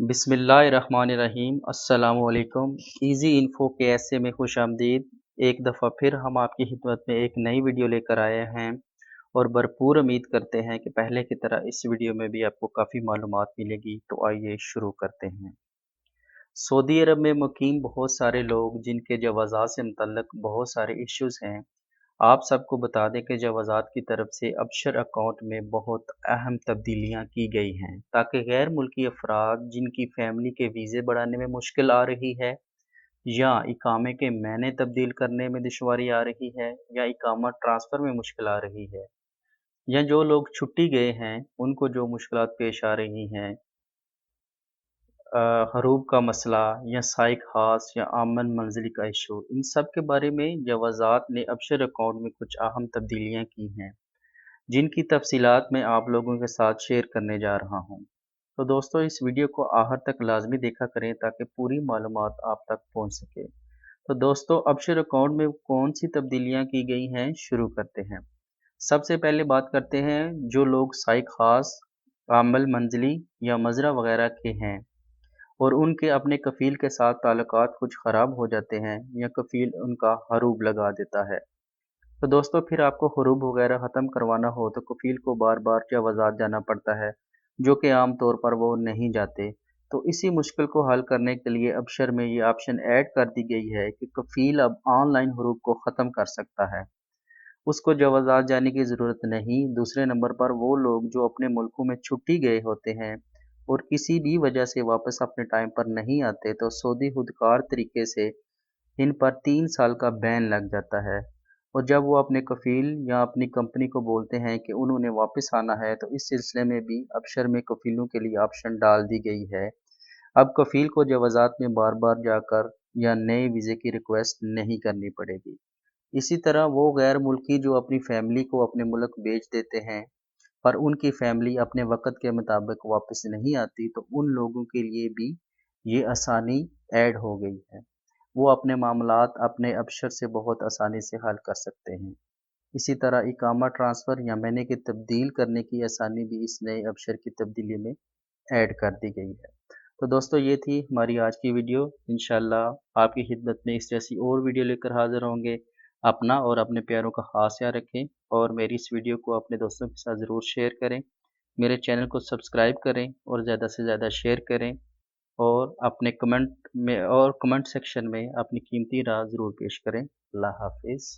बिस्मिल्लाहिर्रहमानिर्रहीम। अस्सलाम वालेकुम। इजी इन्फो के ऐसे में खुश आमदीद। एक दफ़ा फिर हम आपकी खिदमत में एक नई वीडियो लेकर आए हैं और भरपूर उम्मीद करते हैं कि पहले की तरह इस वीडियो में भी आपको काफ़ी मालूमात मिलेगी। तो आइए शुरू करते हैं। सऊदी अरब में मुकीम बहुत सारे लोग जिनके जवाज़ात से मुतल्लक बहुत सारे इश्यूज़ हैं। आप सबको बता दें कि जवाज़ात की तरफ से अबशर अकाउंट में बहुत अहम तब्दीलियाँ की गई हैं ताकि गैर मुल्की अफराद जिनकी फ़ैमिली के वीज़े बढ़ाने में मुश्किल आ रही है या इकामे के महीने तब्दील करने में दुश्वारी आ रही है या इकामा ट्रांसफ़र में मुश्किल आ रही है या जो लोग छुट्टी गए हैं उनको जो मुश्किलात पेश आ रही हैं, हरूब का मसला या साइक खास या आमन मंजिल का इशू, इन सब के बारे में जवाज़ात ने अबशर अकाउंट में कुछ अहम तब्दीलियाँ की हैं जिनकी तफसीलात मैं आप लोगों के साथ शेयर करने जा रहा हूँ। तो दोस्तों इस वीडियो को आखिर तक लाजमी देखा करें ताकि पूरी मालूमात आप तक पहुँच सके। तो दोस्तों अबशर अकाउंट में कौन सी तब्दीलियाँ की गई हैं, शुरू करते हैं। सबसे पहले बात करते हैं जो लोग साइक खास, आमल मंजिली या मजरा वगैरह के हैं और उनके अपने कफ़ील के साथ ताल्लुकात कुछ ख़राब हो जाते हैं या कफ़ील उनका हरूब लगा देता है। तो दोस्तों फिर आपको हरूब वगैरह ख़त्म करवाना हो तो कफ़ील को बार बार जवाज़ात जाना पड़ता है, जो कि आम तौर पर वो नहीं जाते। तो इसी मुश्किल को हल करने के लिए अबशर में ये ऑप्शन ऐड कर दी गई है कि कफ़ील अब ऑनलाइन हरूब को ख़त्म कर सकता है। उसको जवाज़ात जाने की ज़रूरत नहीं। दूसरे नंबर पर वो लोग जो अपने मुल्कों में छुट्टी गए होते हैं और किसी भी वजह से वापस अपने टाइम पर नहीं आते तो सऊदी खुदकार तरीके से इन पर 3 साल का बैन लग जाता है और जब वो अपने कफ़ील या अपनी कंपनी को बोलते हैं कि उन्होंने वापस आना है तो इस सिलसिले में भी अबशर में कफ़ीलों के लिए ऑप्शन डाल दी गई है। अब कफ़ील को जवाज़ात में बार बार जाकर या नए वीज़े की रिक्वेस्ट नहीं करनी पड़ेगी। इसी तरह वो गैर मुल्की जो अपनी फैमिली को अपने मुल्क भेज देते हैं पर उनकी फैमिली अपने वक़्त के मुताबिक वापस नहीं आती तो उन लोगों के लिए भी ये आसानी ऐड हो गई है। वो अपने मामलात अपने अबशर से बहुत आसानी से हल कर सकते हैं। इसी तरह इकामा ट्रांसफ़र या महीने की तब्दील करने की आसानी भी इस नए अबशर की तब्दीली में ऐड कर दी गई है। तो दोस्तों ये थी हमारी आज की वीडियो। इंशाल्लाह आपकी खिदमत में इस जैसी और वीडियो लेकर हाज़िर होंगे। अपना और अपने प्यारों का ख़ास ख्याल रखें और मेरी इस वीडियो को अपने दोस्तों के साथ ज़रूर शेयर करें। मेरे चैनल को सब्सक्राइब करें और ज़्यादा से ज़्यादा शेयर करें और अपने कमेंट सेक्शन में अपनी कीमती राय ज़रूर पेश करें। अल्लाह हाफ़िज़।